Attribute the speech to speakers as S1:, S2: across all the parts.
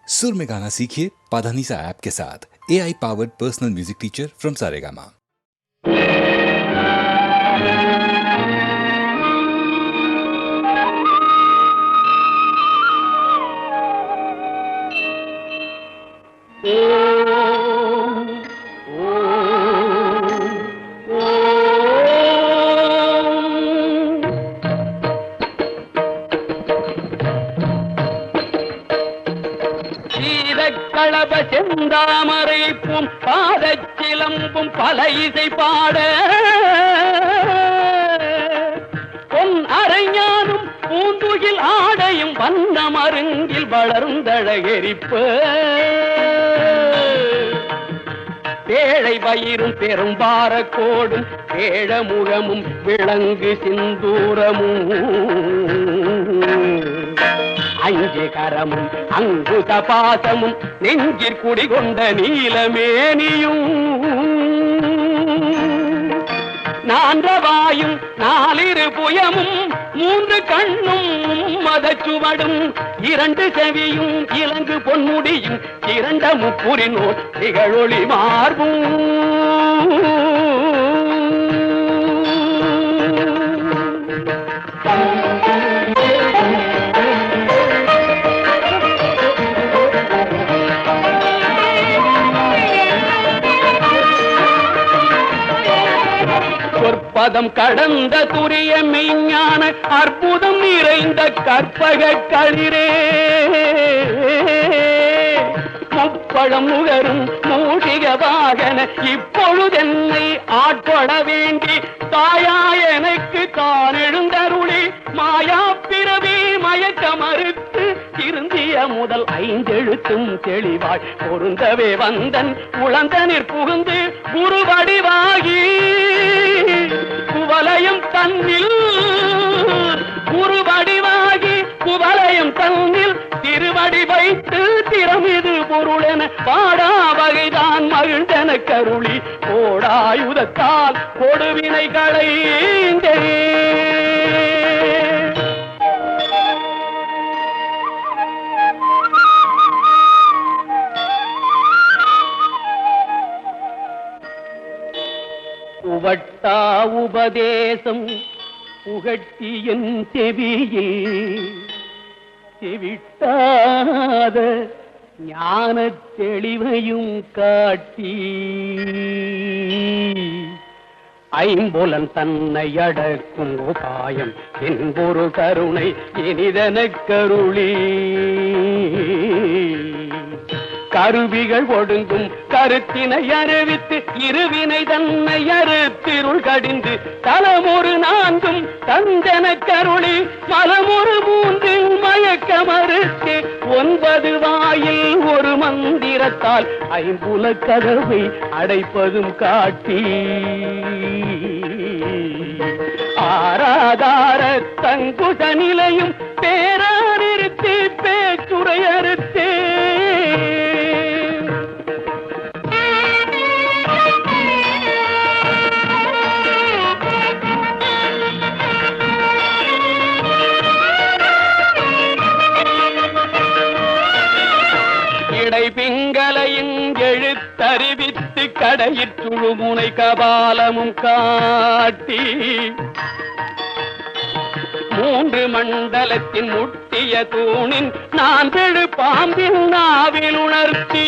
S1: सुर में गाना सीखिए पाधानीसा ऐप के साथ। AI powered personal music teacher from Saregama.
S2: களப செந்தாமரைப்பும் பாதச்சிலம்பும் பல இசை பாட பொன் அரைஞானும் பூந்துகில் ஆடையும் வண்ண மருங்கில் வளர்ந்தழகெரிப்ப பேழை வயிறும் பெரும்பார கோடும் பேழமுகமும் விளங்கு சிந்தூரமும் அஞ்சு கரமும் அங்குத பாசமும் நெஞ்சிற் குடிகொண்ட நீலமேனியும் நான்றவாயும் நாலிரு புயமும் மூன்று கண்ணும் மதச்சுவடும் இரண்டு செவியும் இலங்கு பொன்முடியும் இரண்ட முப்புரினோர் திகழொளி மார்பும் பதம் கடந்த துரிய மெய்ஞான அற்புதம் நிறைந்த கற்பக களிரே முப்பழம் முகரும் மூஷிக வாகன இப்பொழுதென்னை ஆட்கொள்ள வேண்டி தாயா எனக்கு தான் எழுந்தருளி மாயா பிறவி மயக்க மறுத்து திருந்திய முதல் ஐந்தெழுத்தும் தெளிவாய் பொருந்தவே வந்தன் உளந்தனிற் புகுந்து குருவடிவாகி குவலயம் தன்னில் குருவடிவாகி குவலயம் தன்னில் திருவடி வைத்து திறமிது பொருளென பாடா வகைதான் மகிழ்ந்தன கருளி கோடாயுதத்தால் கொடுவினை களைந்தே உவட்டா உபதேசம் புகட்டி என் செவியில் செவிட்டாத ஞான தெளிவையும் காட்டி ஐம்புலன் தன்னை அடக்கும் உபாயம் என்பொரு கருணை இனிதன கருளி கருவிகள் ஒடுங்கும் கருத்தினை அறிவித்து இருவினை தன்னை அறுத்திருள் கடிந்து தலமொரு நான்கும் தந்தன கருளி மலமொரு மூன்றில் மயக்க மறுத்து 9 வாயில் ஒரு மந்திரத்தால் ஐம்புல கதவை அடைப்பதும் காட்டி ஆராதார தங்குச நிலையும் பேரானிருத்தி பேச்சுரை அறுத்தே பிங்களையின் எழுத்தறிவித்து கடையிற்றுழுமுனை கபாலமும் காட்டி 3 மண்டலத்தின் முட்டிய தூணின் நான் பெழு பாம்பின் நாவில் உணர்த்தி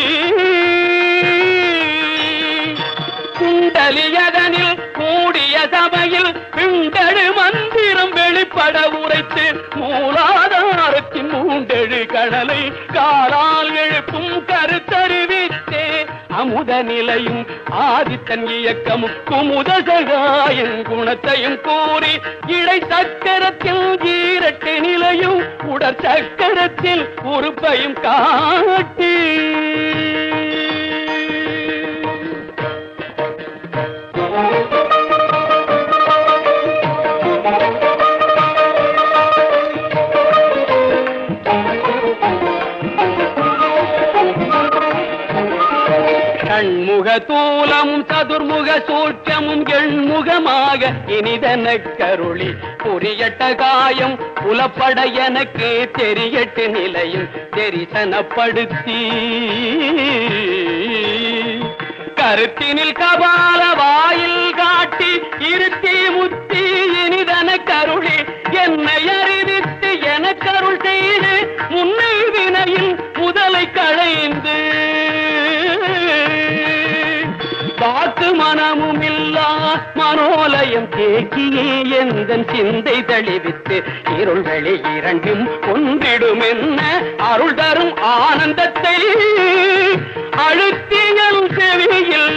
S2: குண்டலியதனில் கூடிய சபையில் பிண்டழு மந்திரம் வெளிப்பட உரைத்து மூலாதாரத்தின் 3 கடலை காலால் எழுப்பும் கருத்தறிவித்தே அமுத நிலையும் ஆதித்தன் இயக்கமும் குமுத சகாயன் குணத்தையும் கூறி இடை சக்கரத்தில் 8 நிலையும் உடற் சக்கரத்தில் உறுப்பையும் காட்டி கண்முக தூலமும் சதுர்முக சூட்சமும் எண்முகமாக இனிதன கருளி புரியட்ட காயம் புலப்பட எனக்கு தெரியட்டு நிலையும் தெரிசனப்படுத்தி கருத்தினில் கபால வாயில் காட்டி இருத்தி முத்தி இனிதன கருளி என்னை அறிவித்து என கருள் செய்து முன்னை வினையில் முதலை களைந்து வாக்கு மனமும் இல்லா மனோலயம் தேக்கியே எந்தன் சிந்தை தளிவித்து இருள் வெளி இரண்டும் ஒன்றிடும் என்ன அருள் தரும் ஆனந்தத்தை அழுத்தியல் செவியில்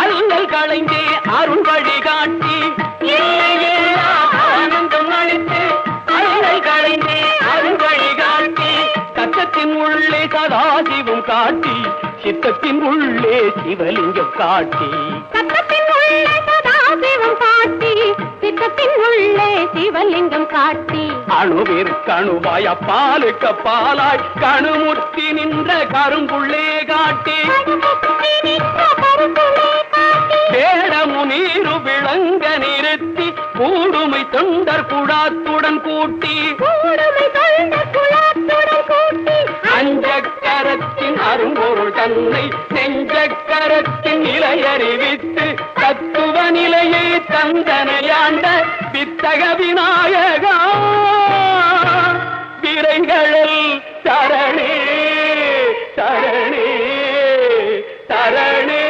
S2: அல்லல் களைந்தே அருள் வழிகாட்டி ஆனந்தம் அளித்து அல்லல் களைந்தே அருள் வழிகாட்டி கச்சத்தின் உள்ளே சதாசிவம் காட்டி சித்தத்தின் உள்ளே சிவலிங்கம் காட்டி
S3: சத்தத்தின் உள்ளே சதாசிவம் காட்டி சித்தத்தின் உள்ளே சிவலிங்கம் காட்டி
S2: அணுவிற்கணுவாய் அப்பாலுக்கு பாலாய் கணுமுற்றி நின்ற கரும்புள்ளே காட்டி வேடமு நீரு விளங்க நிறுத்தி கூடுமை தொண்டர் குழாத்துடன் கூட்டி அஞ்சக்கரத்தின் அரும்பொருள் தன்னை நெஞ்சக்கரத்தின் நிலையறிவித்து தத்துவ நிலையை தந்தனையாண்ட வித்தக விநாயகா விரைகளில் சரணே சரணே சரணே.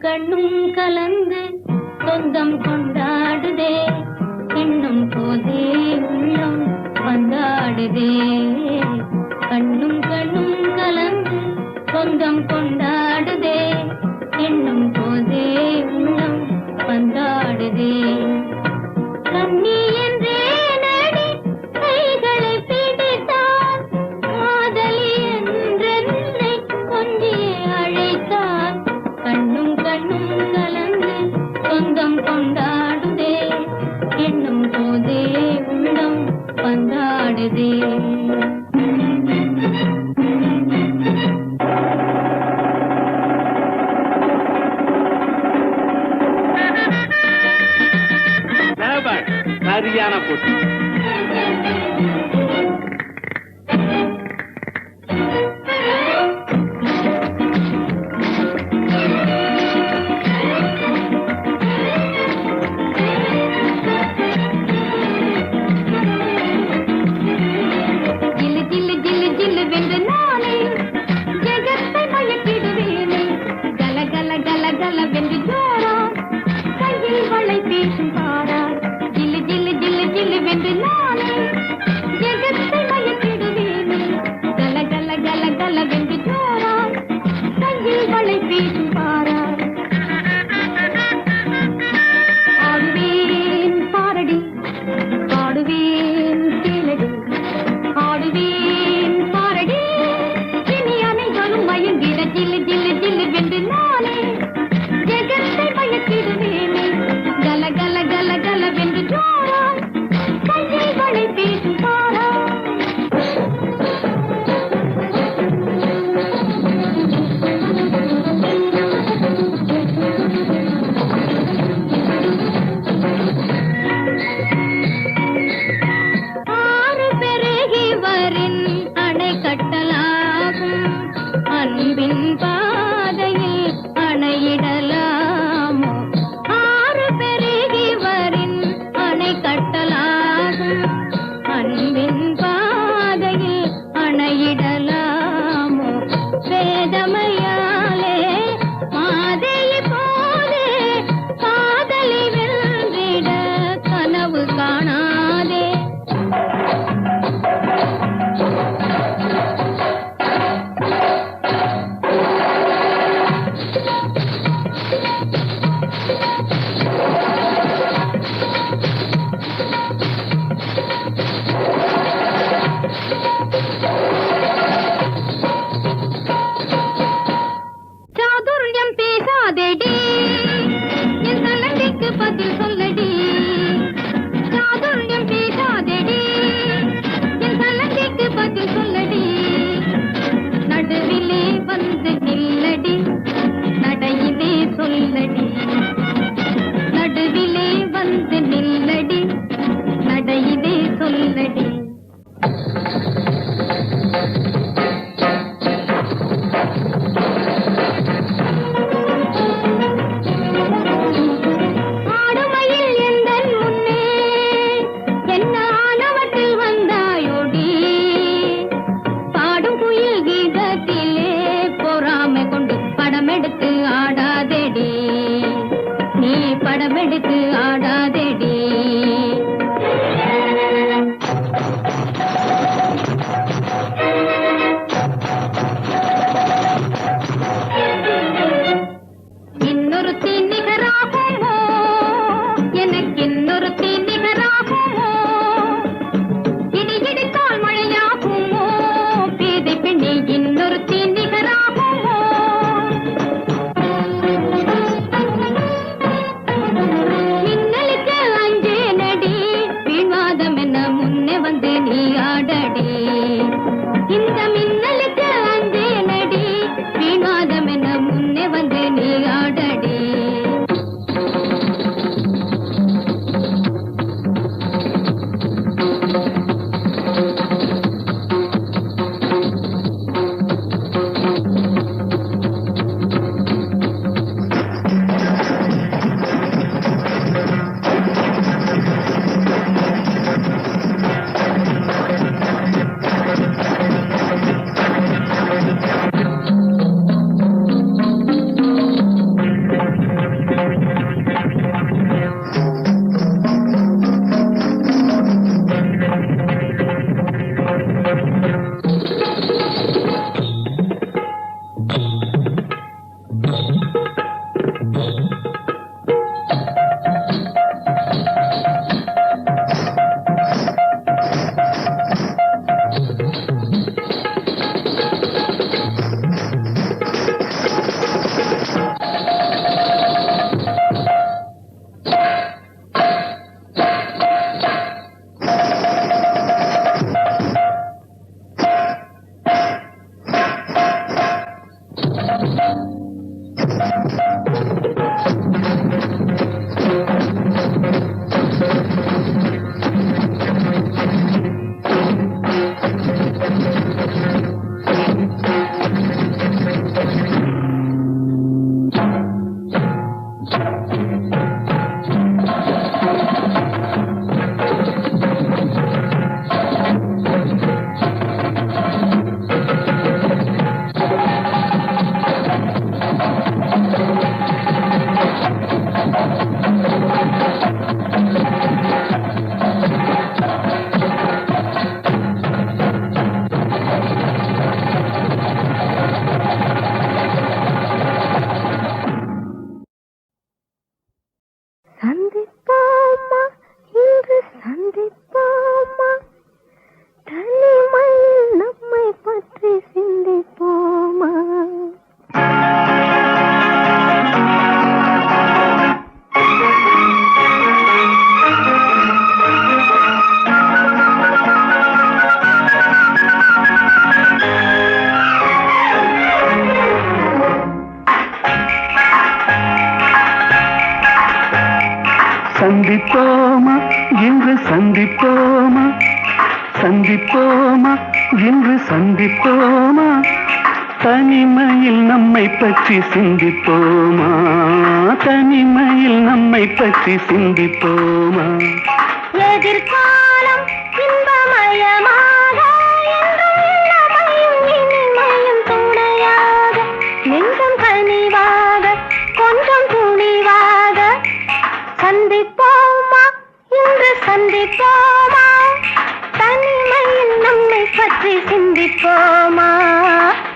S3: கண்ணும் கலந்து சொந்தம் கொண்டாடுதே எண்ணும் போதே உள்ளம் வந்தாடுதே கண்ணும் கலந்து சொந்தம் கொண்டாடுதே எண்ணும் போதே உள்ளம் வந்தாடுதே கண்ணி என்றே நடி கைகளை பிடித்தான் காதலி என்றென்னை கொஞ்சியே அழைத்தான் கண்ணும் கலந்து சொந்தம் கொண்டாடுதே எண்ணும் போதே உள்ளம் வந்தாடுதே
S2: சரியான போட்டி.
S3: பதில் சொல்லடி நடுவிலே வந்து நில்லடி நடையிலே சொல்லடி நடுவிலே வந்து நில்லடி நடையிலே சொல்லடி ஆடுமையில் எந்தன் முன்னே என்ன ஆனவற்றில் வந்தாயோடி பாடும் குயில் கீதத்திலே பொறாமை கொண்டு படமெடுத்து ஆடாதேடி நீ படமெடுத்து ஆடாதேடி இன்னொருத்தி நிகராகுமோ எனக்கு இன்னொருத்தி நிகராகுமோ இடி இடித்தால் மழையாகுமோ பேதை பெண்ணே இன்னொருத்தி நிகராகுமோ மின்னலுக்கு அஞ்சேனடி வீழ்வாதம் என்ன முன்னே வந்து நீ ஆடடி இந்த மின்னலுக்கு அஞ்சேனடி வீழ்வாதம் என்ன முன்னே வந்து நீ ஆடடி சந்திப்போமா இன்று சந்திப்போமா தனிமையில் நம்மை பற்றி சிந்திப்போமா
S2: சந்திப்போமா இன்று சந்திப்போமா சந்திப்போமா இன்று சந்திப்போமா தனிமையில் நம்மை பற்றி சிந்திப்போமா தனிமையில் நம்மை பற்றி சிந்திப்போமா
S3: எதிர்காலம் இன்பமயமாக என்றும் இளமையும் இனிமையும் துணையாக நெஞ்சம் கனிவாக கொஞ்சம் துணிவாக சந்திப்போமா இன்று சந்திப்போமா தனிமையில் நம்மை பற்றி சிந்திப்போமா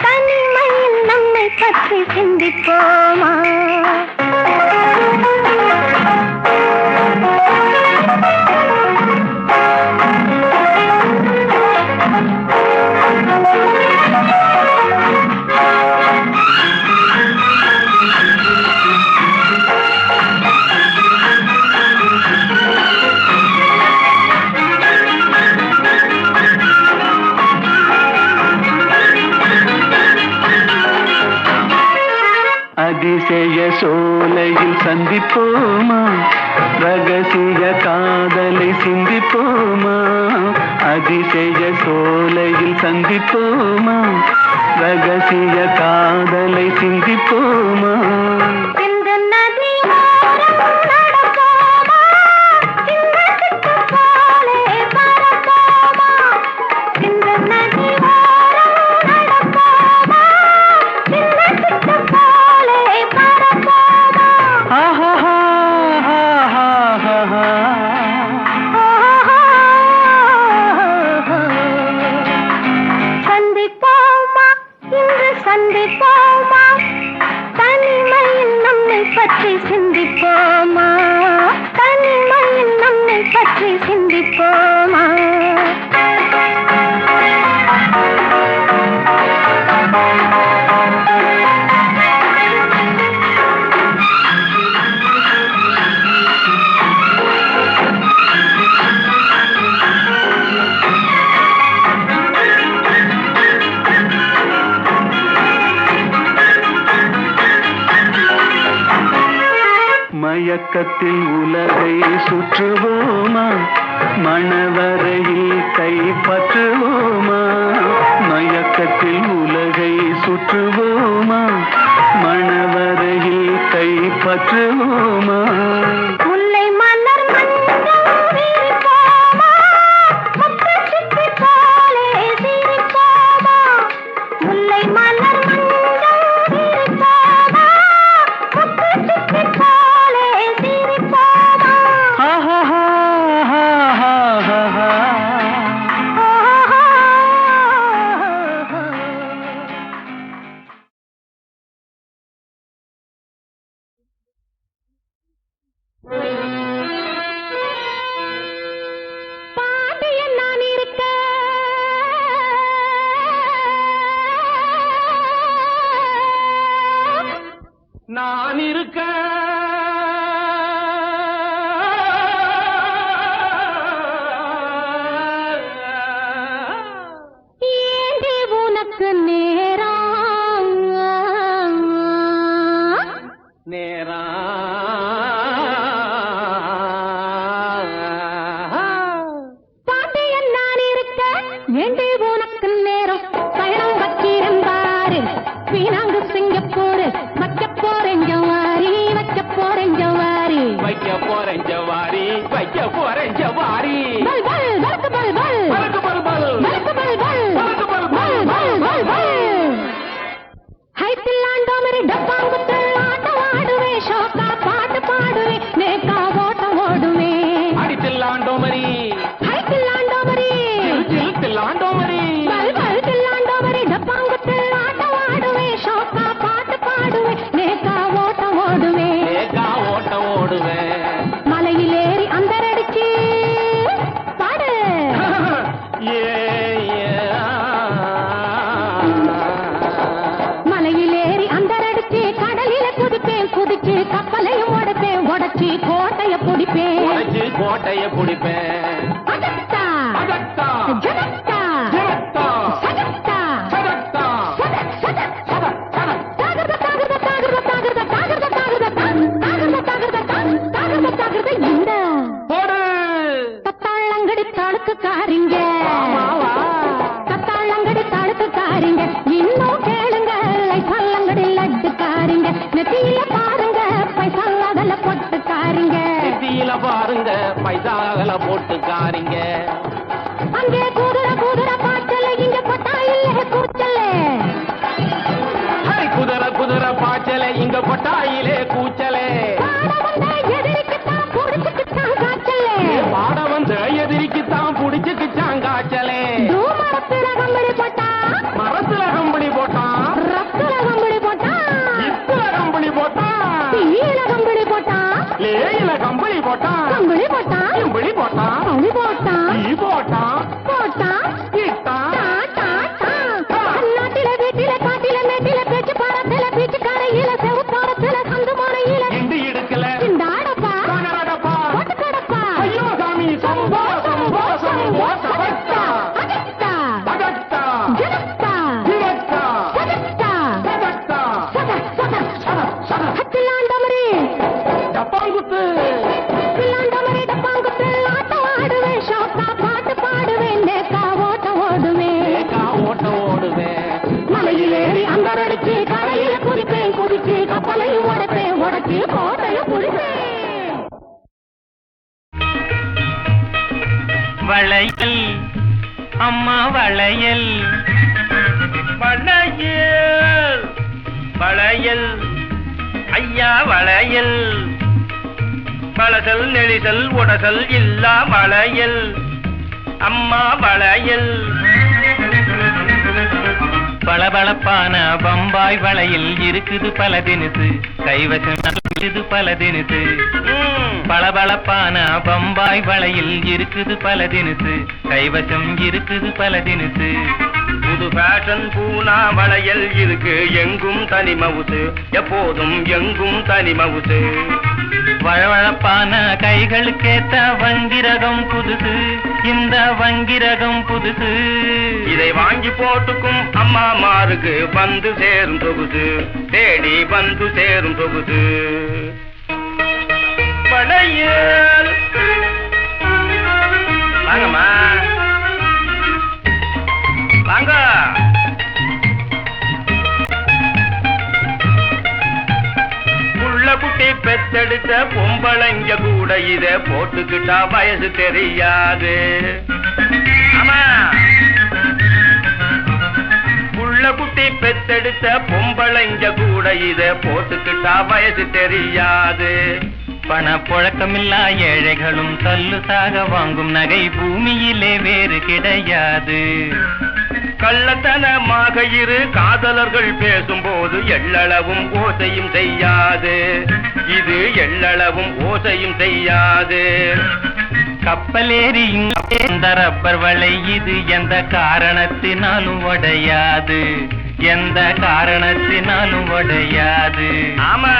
S3: தனிமையில் நம்மை பற்றி சிந்திப்போமா
S2: சந்திப்போமா ரகசிய காதலை சிந்திப்போமா அதிசய சோலையில் சந்திப்போமா ரகசிய காதலை சிந்திப்போமா
S3: சிந்திப்போமா தனிமையில் நம்மை பற்றி சிந்திப்போமா
S2: மயக்கத்தில் உலகை சுற்றுவோமா மணவரையில் கைப்பற்றுவோமா மயக்கத்தில் உலகை சுற்றுவோமா மணவரையில் கைப்பற்றுவோமா
S3: முல்லை மலர் மஞ்சள் விரிப்போமா முத்துச்சிப்பி போலே சிரிப்போமா முல்லை மலர் மஞ்சள் விரிப்போமா முத்துச்சிப்பி போலே சிரிப்போமா பாண்டியன் நான் இருக்க
S2: நான் இருக்க
S3: ஏண்டி உனக்கு நேரம்
S2: நேரா
S3: பாண்டியன் நான் இருக்க ஏண்டி உனக்கு நேரம் பயணம் வச்சிருந்தாரு வீணாங்கு சிங்கப்பூர் வைக்க போறேன் ஜவாரி வைக்க போறேன் ஜவாரி
S2: வைக்க போறேன் ஜவாரி வைக்க போறேன் ஜவாரி
S3: பல் பல் வழக்கு பல் பல்
S2: பறக்கு பல் பல்
S3: வழக்கு பல் பல்
S2: பறக்கு பல்
S3: பல்
S2: பல்
S3: பல் பல் பல் ஹைட்டில் ஆண்டோமரி டப்பாங்குத்தில் ஆட்டம் ஆடுவே ஷோக்கா பாட்டு பாடுவே நேக்கா ஓட்டம் ஓடுவே
S2: அடித்தில்லாண்டோமரி
S3: ஹைட்டில் ஆண்டோமரி
S2: தில்லாண்டோமரி
S3: பல் பல் தில்லாண்டோமரி டப்பாங்குத்தில் ஆட்டம் ஆடுவே ஷோக்கா பாட்டு பாடுவே நேக்கா ஓட்டம் ஓடுவே
S2: ஏகா ஓட்டம் ஓடுவேன்
S3: மலையில் ஏறி அந்தரடிச்சு பாடு மலையில் ஏறி அந்தரடிச்சு கடலில குதிப்பேன் குதிச்சு கப்பலையும் உடைப்பேன் உடைச்சு கோட்டைய பிடிப்பேன்
S2: உடைச்சு கோட்டைய பிடிப்பேன்
S3: அடத்தா
S2: அதத்தா
S3: ஜனத்தா
S2: ஜனத்தா
S3: சதத்தா
S2: சதத்தா
S3: சதத் சதத்
S2: சதத் சதத்
S3: தாகர்த தாகர்த தாகர்த தாகர்த தாகர்த தாகர்த தாகர்த தாகர்த தாகர்த தாகர்த இந்த
S2: போடு
S3: கத்தாளங்கடி தாளுக்குக்காரிங்க
S2: ஆமாவா
S3: கத்தாளங்கடி தாளுக்குக்காரிங்க இன்னும் கேளுங்க லைசாலங்கடி லட்டுக்காரிங்க நெத்தியில பாருங்க பைசா அதல பொட்டுக்காரிங்க
S2: நெத்தியில பாருங்க பைசாகல போட்டுக்காரிங்க
S3: அங்கே குதிரை குதிரை பாச்சல இங்க பட்டா இல்ல கூச்சல
S2: ஹை, குதிரை குதிரை பாய்ச்சல இங்க கொட்டாயிலே கூச்சலே
S3: பாட வந்த எதிரிக்குத்தான் புடிச்சுக்கிட்டான் காய்ச்சல
S2: பாட வந்த எதிரிக்குத்தான் புடிச்சுக்கிச்சான் காய்ச்சலே
S3: தூமரத்துல கம்பளி போட்டா
S2: மரத்துல கம்பளி போட்டான்
S3: ரத்துல கம்பளி போட்டா
S2: இத்துல கம்பளி போட்டான்
S3: தீயில கம்பளி போட்டா
S2: லேயில கம்பளி போட்டான்
S3: கம்பளி போட்டா
S2: கம்பளி போட்டான்
S3: கம்பளி போட்டா
S2: ஈ போட்டான்
S3: போட்டா
S2: வளையல் அம்மா வளையல் வளையல் வளையல் ஐயா வளையல் பழசல் நெளிசல் உடசல் இல்லா வளையல் அம்மா வளையல் பளபளப்பான பம்பாய் வளையல் இருக்குது பல தினுசு கைவசம் இருக்குது பல தினுசு பளபளப்பான பம்பாய் வளையல் இருக்குது பல தினுசு கைவசம் இருக்குது பல தினுசு புது ஃபேஷன் பூனா வளையல் இருக்கு எங்கும் தனி மவுசு எப்போதும் எங்கும் தனி மவுசு வழவழப்பான கைகளுக்கேத்த வங்கிரகம் புதுசு இந்த வங்கிரகம் புதுசு இதை வாங்கி போட்டுக்கும் அம்மா மாருக்கு வந்து சேரும் தொகுது தேடி வந்து சேரும் தொகுது வளையல் வாங்கம்மா வாங்க குட்டி பெத்தெடுத்த பொம்பளைங்க கூட இத போட்டுக்கிட்டா வயசு தெரியாது ஆமா புள்ள குட்டி பெத்தெடுத்த பொம்பளைங்க கூட இத போட்டுக்கிட்டா வயசு தெரியாது பண புழக்கமில்லா ஏழைகளும் கல்லுசாக வாங்கும் நகை பூமியிலே வேறு கிடையாது கள்ளத்தனமாக இரு காதலர்கள் பேசும்போது எள்ளளவும் ஓசையும் செய்யாது இது எள்ளளவும் ஓசையும் செய்யாது கப்பலேறி இந்த ரப்பர் வளை இது எந்த காரணத்தினாலும் உடையாது எந்த காரணத்தினாலும் உடையாது ஆமா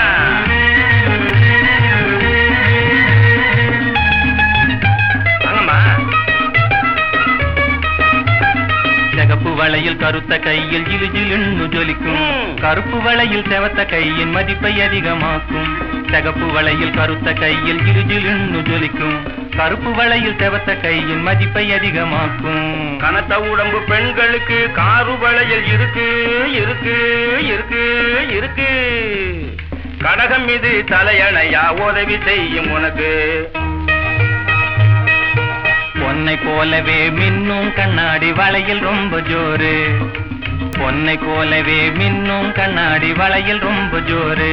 S2: சிகப்பு வளையில் கருத்த கையில் ஜிலுஜிலுன்னு ஜொலிக்கும் கருப்பு வளையில் செவத்த கையின் மதிப்பை அதிகமாக்கும் சிகப்பு வளையில் கருத்த கையில் ஜிலுஜிலுன்னு ஜொலிக்கும் கருப்பு வளையில் செவத்த கையின் மதிப்பை அதிகமாக்கும் கனத்த உடம்பு பெண்களுக்கு காரு வளையல் இருக்கு இருக்கு இருக்கு இருக்கு கடகம் இது தலையணையா உதவி செய்யும் உனக்கு பொன்னை போலவே மின்னும் கண்ணாடி வளையல் ரொம்ப ஜோரு பொன்னை போலவே மின்னும் கண்ணாடி வளையல் ரொம்ப ஜோரு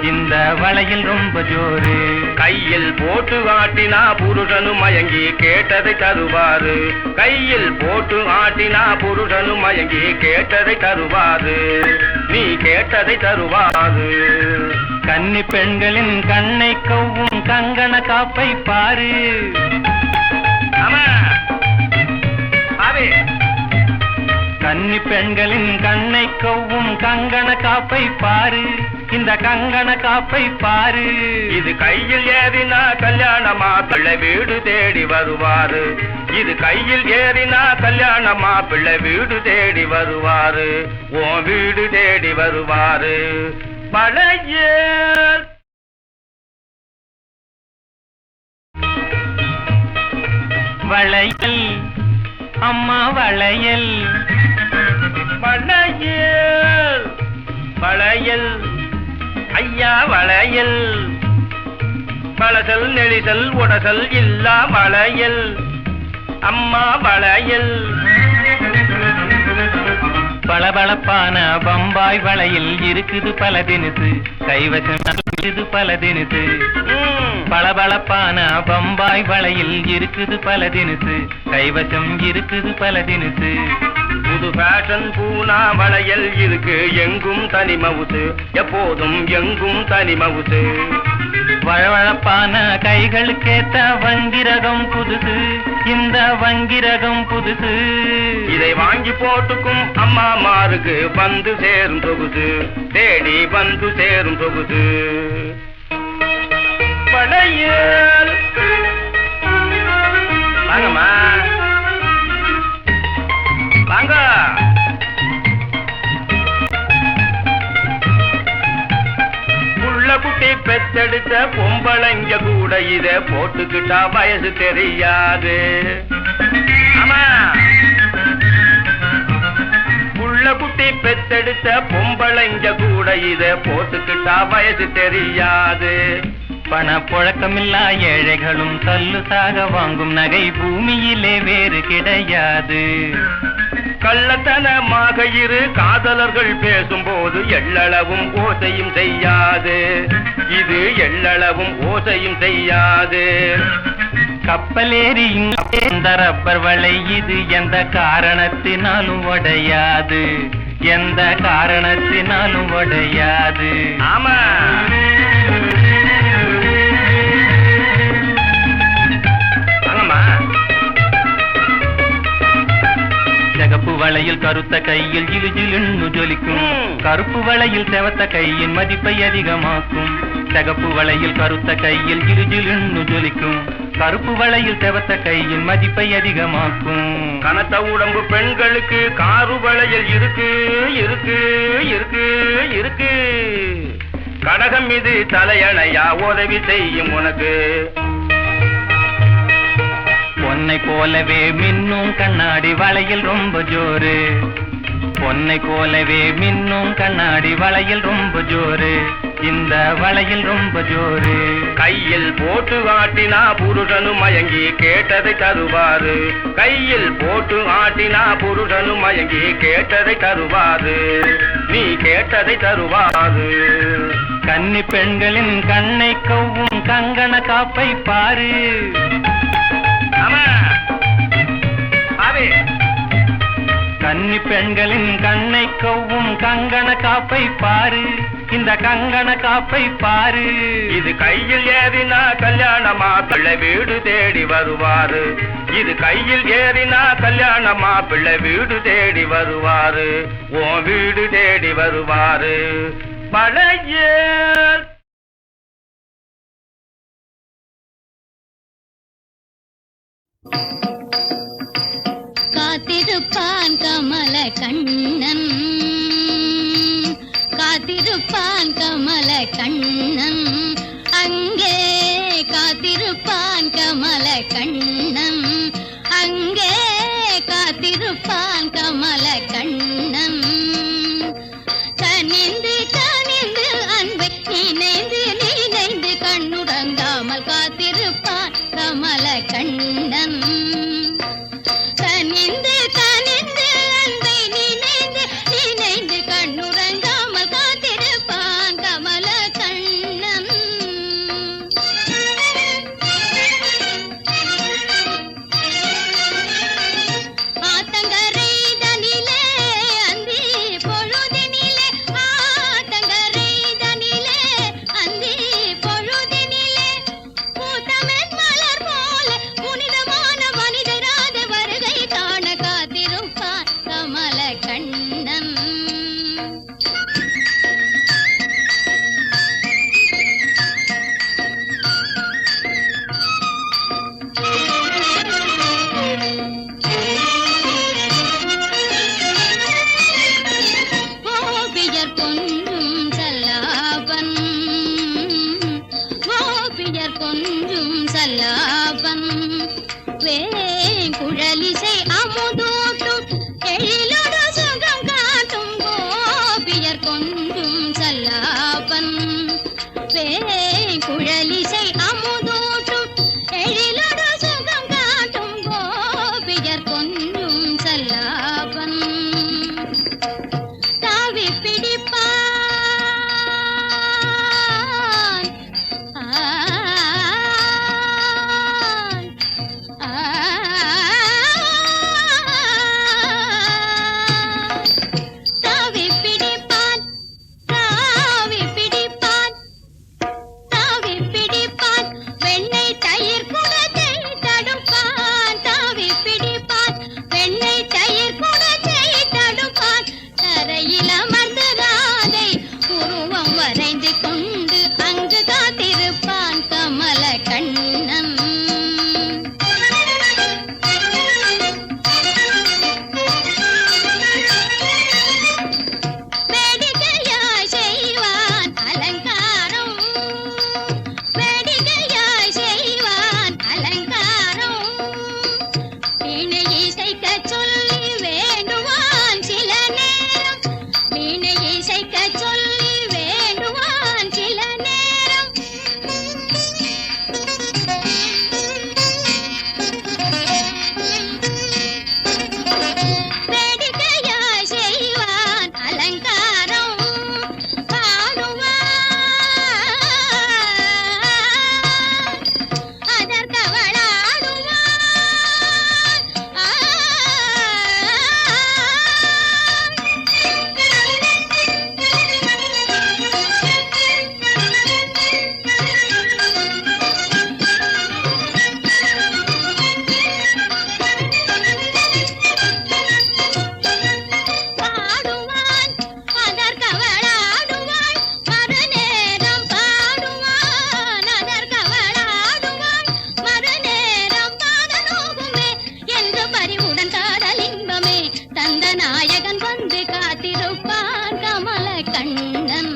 S2: இந்த வளையல் ரொம்ப ஜோரு கையில் போட்டு ஆட்டினா புருஷனும் மயங்கி கேட்டதை தருவாரு கையில் போட்டு ஆட்டினா புருஷனும் மயங்கி கேட்டதை தருவாரு நீ கேட்டதை தருவாரு கன்னி பெண்களின் கண்ணை கவ்வும் கங்கண காப்பை பாரு கன்னி பெண்களின் கண்ணை கவ்வும் கங்கண காப்பை பாரு இந்த கங்கண காப்பை பாரு இது கையில் ஏறினா கல்யாணமா பிள்ளை வீடு தேடி வருவாரு இது கையில் ஏறினா கல்யாணமா பிள்ளை வீடு தேடி வருவாரு உன் வீடு தேடி வருவாரு வளையல் வளையல் அம்மா வளையல் வளையல் வளையல் ஐயா வளையல் பழசல் நெளிசல் உடசல் இல்லா வளையல் அம்மா வளையல் பளபளப்பான பம்பாய் வளையல் இருக்குது பல தினுசு கைவசம் இருக்குது பல தினுசு பளபளப்பான பம்பாய் வளையல் இருக்குது பல தினுசு கைவசம் இருக்குது பல தினுசு புது ஃபேஷன் பூனா வளையல் இருக்கு எங்கும் தனி மவுசு எப்போதும் எங்கும் தனி மவுசு வழவழப்பான கைகளுக்கேத்த வங்கிரகம் புதுசு இந்த வங்கிரகம் புதுசு இதை வாங்கி போட்டுக்கும் அம்மா மாருக்கு வந்து சேரும் தொகுது தேடி வந்து சேரும் தொகுது வளையல் வாங்கம்மா வாங்க புள்ள குட்டி பெத்தெடுத்த பொம்பளைங்க கூட இத போட்டுக்கிட்டா வயசு தெரியாது ஆமா புள்ள குட்டி பெத்தெடுத்த பொம்பளைங்க கூட இத போட்டுக்கிட்டா வயசு தெரியாது பணப்புழக்கமில்லா ஏழைகளும் தல்லுசாக வாங்கும் நகை பூமியிலே வேறு கிடையாது.
S4: கள்ளத்தனமாக இரு காதலர்கள் பேசும்போது எள்ளளவும் ஓசையும் செய்யாது. இது எள்ளளவும் ஓசையும் செய்யாது.
S2: கப்பலேறி இந்த ரப்பர் வலை இது எந்த காரணத்தினாலும் உடையாது. எந்த காரணத்தினாலும் உடையாது.
S4: ஆமா,
S2: சிகப்பு வளையில் கருத்த கையில் ஜிலுஜிலுன்னு ஜொலிக்கும். கருப்பு வளையில் செவத்த கையின் மதிப்பை அதிகமாக்கும். சிகப்பு வளையில் கருத்த கையில் ஜிலுஜிலுன்னு ஜொலிக்கும். கருப்பு வளையில் செவத்த கையின் மதிப்பை அதிகமாக்கும்.
S4: கனத்த உடம்பு பெண்களுக்கு காரு வளையல் இருக்கு இருக்கு இருக்கு இருக்கு. கடகம் மீது தலையணையா உதவி செய்யும் உனக்கு.
S2: பொன்னை போலவே மின்னும் கண்ணாடி வளையில் ரொம்ப ஜோரு. பொன்னை போலவே மின்னும் கண்ணாடி வளையில் ரொம்ப ஜோரு. இந்த வளையில் ரொம்ப ஜோரு.
S4: கையில் போட்டு ஆட்டினா புருஷனும் மயங்கி கேட்டதை தருவாரு. கையில் போட்டு ஆட்டினா புருஷனும் மயங்கி கேட்டதை தருவாரு. நீ கேட்டதை தருவாரு.
S2: கன்னி பெண்களின் கண்ணை கவ்வும் கங்கண காப்பை பாரு. கன்னி பெண்களின் கண்ணை கவ்வும் கங்கண காப்பை பாரு. இந்த கங்கண காப்பை பாரு.
S4: இது கையில் ஏறினா கல்யாணமா பிள்ளை வீடு தேடி வருவாரு. இது கையில் ஏறினா கல்யாணமா பிள்ளை வீடு தேடி வருவாரு. உன் வீடு தேடி வருவாரு. பழைய
S3: காத்திருப்பான் கமல கண்ணன். காத்திருப்பான் கமல கண்ணன். அங்கே காத்திருப்பான் கமல கண்ணன். அங்கே காத்திருப்பான் கமல கண்ணன். கனிந்து கனிந்து அன்பை நினைந்து நினைந்து கண்ணுறங்காமல் காத்திருப்பான் கமல கண்ணன். கனிந்து கனிந்து அன்பை நினைந்து நினைந்து கண்ணுறங்காமல் காத்திருப்பான் கமல கண்ணன். ஆத்தங்கரை தனிலே அந்தி பொழுதினிலே. ஆத்தங்கரை தனிலே அந்தி பொழுதினிலே. பூத்தமென் மலர் போல புனிதமான மனிதராத வருகை காண காத்திருப்பான் கமல கண்ணன். கோபியர் கொஞ்சும் சல்லாபன். கோபியர் கொஞ்சும் சல்லாபன். வேங்குழலிசை அமுதூட்டும் எழிலோடு சுகம் காட்டும் கோபியர் கொஞ்சும் சல்லாபன். வேங்குழலிசை அமுதூட்டும் எழிலோடு சுகம் காட்டும் கோபியர் கொஞ்சும் சல்லாபன். தாவி பிடிப்பான். தாவி பிடிப்பான். தாவி பிடிப்பான். தாவி பிடிப்பான். வெண்ணெய் தயிர் குடத்தை தடுப்பான். தாவி பிடிப்பான். வெண்ணெய் தயிர் குடத்தை தடுப்பான். தரையில் அமர்ந்து ராதை உருவம் வரைந்து கொண்டு அங்கு காத்திருப்பான் கமல கண்ணன். வேடிக்கையாய் செய்வான் அலங்காரம். வேடிக்கையாய் செய்வான் அலங்காரம். வீணை இசைக்க சொல்லி வேண்டுவான் சில நேரம். வீணை இசைக்க சொல்லி வேண்டுவான் சில நேரம். கண்ணுடன் காதல் இன்பமே தந்த நாயகன் வந்து காத்திருப்பான் கமல கண்ணன்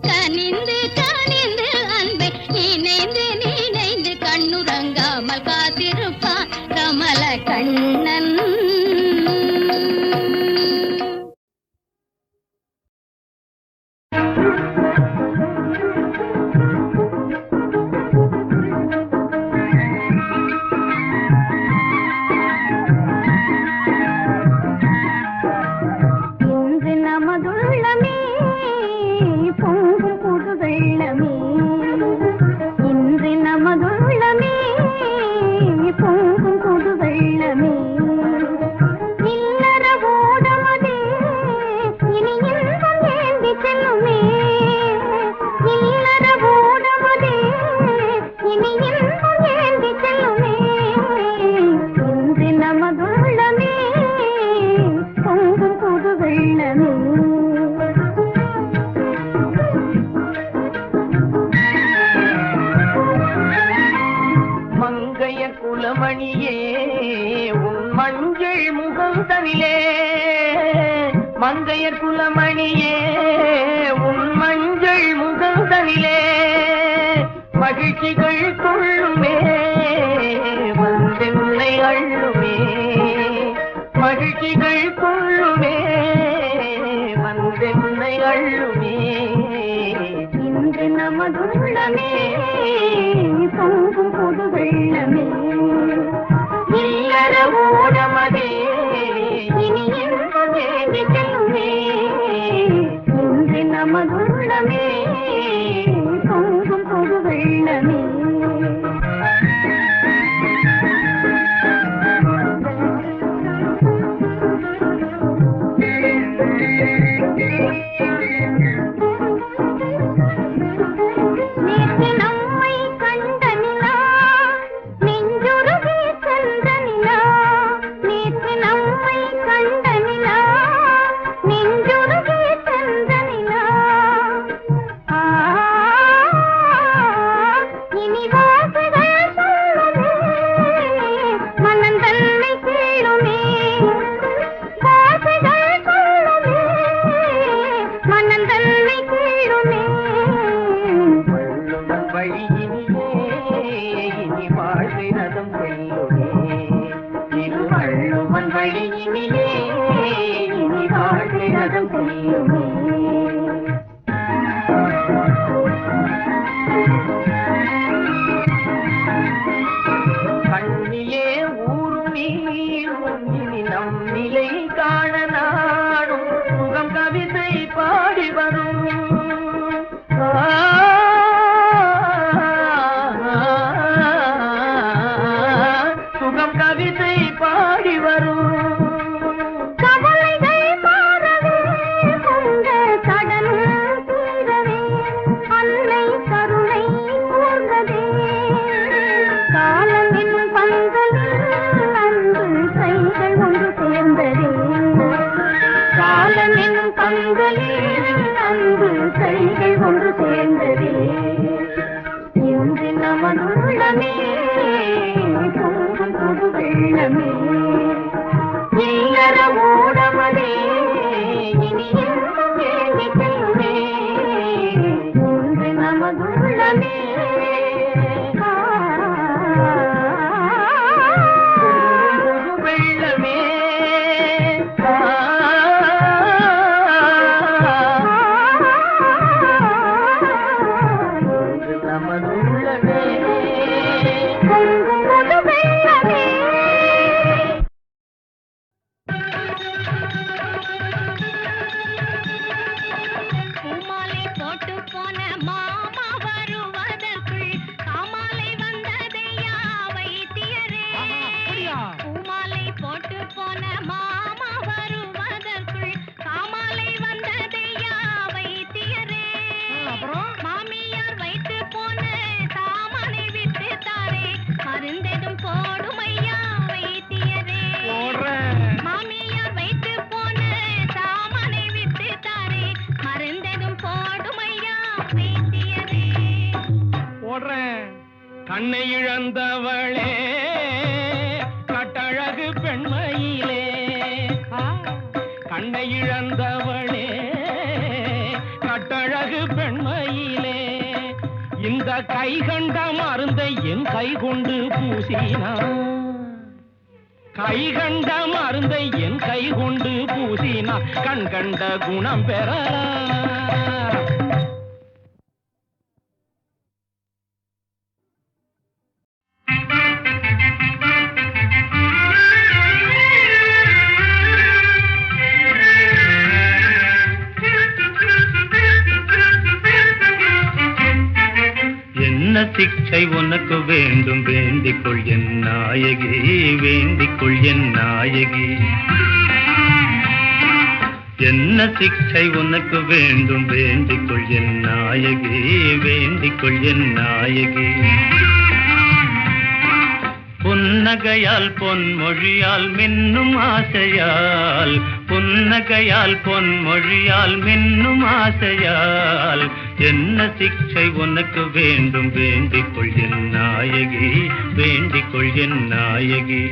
S3: கனிந்து கனிந்து அன்பை நினைந்து நினைந்து கண்ணுறங்காமல் காத்திருப்பான் கமல கண்ணன்
S5: மங்கையர் குலமணியே உன் மஞ்சள் முகந்தனிலே மகிழ்ச்சிகள் கொள்ளுமே வந்தென்னை அள்ளுமே மகிழ்ச்சிகள் கொள்ளுமே வந்தென்னை அள்ளுமே இன்று நமதுள்ளமே பொங்கும் புது வெள்ளமே இல்லற ஓடமதே இனி வேண்டி செல்லுமே இன்று நமதுள்ளமே பொங்கும் புது வெள்ளமே கண்ணிலே ஊருமீ நம் நிலை காண நாடும் சுகம் கவிதை பாடி வரும் சுகம் கவிதை பாடி வரும் அன்பு கைகள் ஒன்று சேர்ந்ததே இன்று நமதுள்ளமே பொங்கும் புது வெள்ளமே இல்லற ஓடமதே இனி இன்னும் வேண்டி செல்லுமே இன்று நமதுள்ளமே புது வெள்ளமே கண்ணை இழந்தவளே கட்டழகு
S6: பெண்மையிலே கண்ணை இழந்தவளே கட்டழகு பெண்மையிலே இந்த கை கண்ட மருந்தை என் கை கொண்டு பூசினான் கை கண்ட மருந்தை என் கை கொண்டு பூசினா கண் கண்ட குணம் பெறலாம்.
S2: என்ன சிக்ஷை உனக்கு வேண்டும் வேண்டிக்கொள் என் நாயகி வேண்டிக்கொள் என் நாயகி என்ன சிக்ஷை உனக்கு வேண்டும் வேண்டிக்கொள் என் நாயகி வேண்டிக்கொள் என் நாயகி புன்னகையால் பொன்மொழியால் மின்னும் ஆசையால் புன்னகையால் பொன்மொழியால் மின்னும் ஆசையால் என்ன சிக்ஷை உனக்கு வேண்டும் வேண்டிக்கொள் என் நாயகி வேண்டிக்கொள் என் நாயகி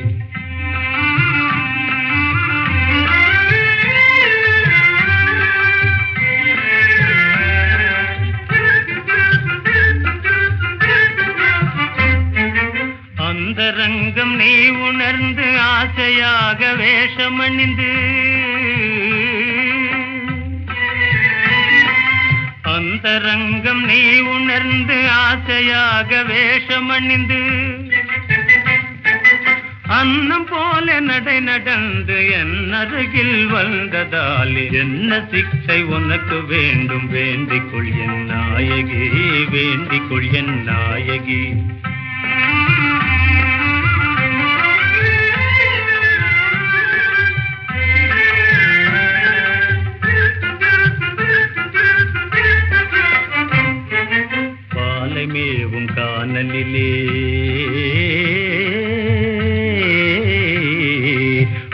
S2: அந்தரங்கம் நீ உணர்ந்து ஆசையாக வேஷமணிந்து அந்தரங்கம் நீ உணர்ந்து ஆசையாக வேஷமணிந்து அன்னம் போல நடை நடந்து என் அருகில் வந்ததால் என்ன சிக்ஷை உனக்கு வேண்டும் வேண்டிக்கொள் என் நாயகி வேண்டிக்கொள் என் நாயகி மேவும் கானலிலே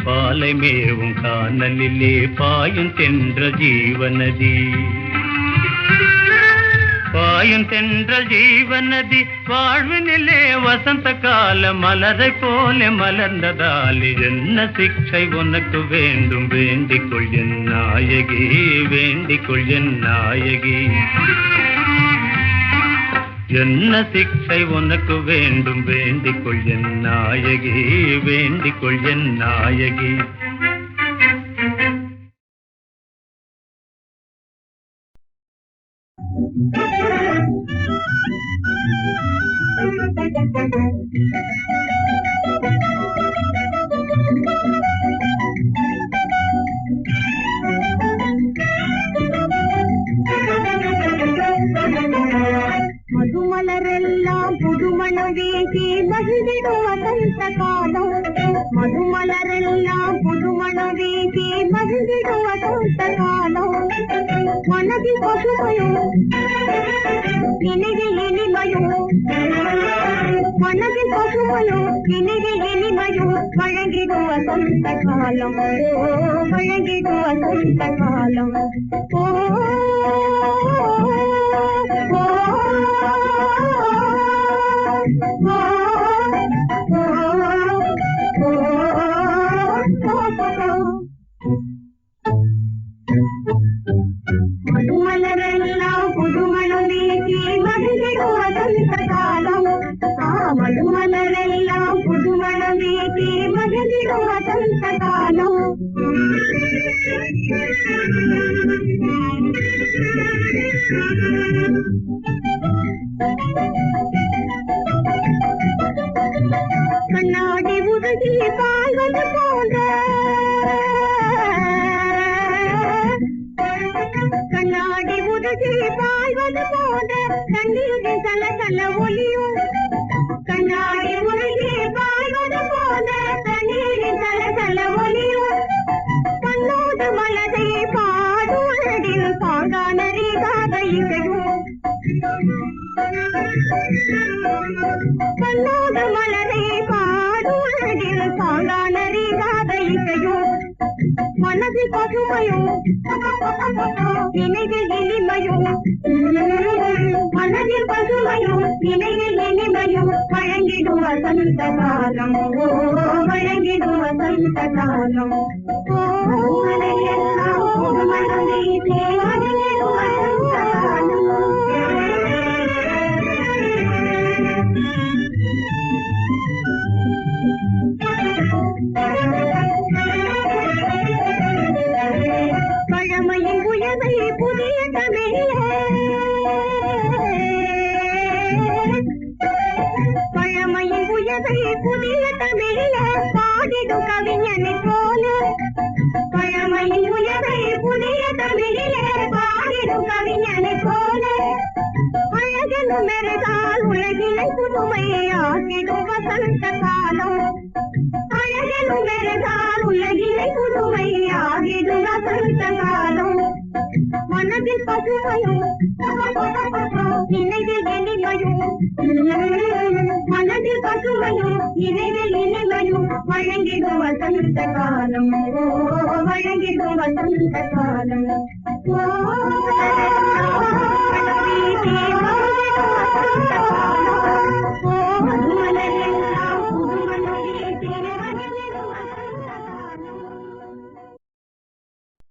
S2: பாலை மேவும் கானலிலே பாயும் தென்ற ஜீவநதி பாயும் தென்ற ஜீவநதி வாழ்வினிலே வசந்த கால மலரை போல மலர்ந்ததாலே என்ன சிக்ஷை உனக்கு வேண்டும் வேண்டிக்கொள் என் நாயகி வேண்டிக்கொள் என் நாயகி என்ன சிக்ஷை உனக்கு வேண்டும் வேண்டிக்கொள் என் நாயகி வேண்டிக்கொள் என் நாயகி
S5: மதுமலரெல்லாம் புதுமணம் வீசி மகிழ்ந்திடும் வசந்த காலம் மதுமலரெல்லாம் புதுமணம் வீசி மகிழ்ந்திடும் வசந்த காலம் மனதில் பசுமையும் நினைவில் இனிமையும் மனதில் பசுமையும் நினைவில் இனிமையும் வழங்கிடும் வசந்த காலம் வழங்கிடும் வசந்த காலம் மதுமலரெல்லாம் புதுமணம் வீசி மகிழ்ந்திடும் வசந்த காலம் மதுமலரெல்லாம் புதுமணம் வீசி மகிழ்ந்திடும் வசந்த காலம் கண்ணாடி உதவி பாய்வது போன்ற கண்ணாடி உதவி பாய்வது போன்ற கண்ணீரின் சலசல ஒலியும் கண்ணாடி உதவி பாய்வது போன்ற கண்ணீரின் சலசல ஒலியும் கண்ணோடு மலதை பாடுவதில் பாங்கானரிகாத இசையும் கண்ணோடு மலரை பாடுவதில் பாங்கானரிகாத இசையும் மனதில் பசுமையும் நினைவில் இனிமையும் மனதில் பசுமையும் நினைவில் இனிமையும் வழங்கிடும் வசந்த காலம் வழங்கிடும் வசந்த காலம் மலையெல்லாம் மனதை வழங்கிடும் வசந்த காலம் பழமையின் உயர்வை புதிய தமிழே பழமையின் உயர்வை புதிய தமிழே பாடிடும் கவிஞனை போல பழமையின் உயர்வை புதிய தமிழே பாடிடும் கவிஞனை போல அழகெனும் மெருகால் உலகினை புதுமையாக்கிடும் வசந்த காலம் அழகெனும் மெருகால் உலகினை புதுமையாகிடும் வசந்த காலம் மனதில் பசுமையும் நினைவில் இனிமையும் மனதில் பசுமையும் நினைவில் இனிமையும் வழங்கிடும் வசந்த காலம் வழங்கிடும் வசந்த காலம்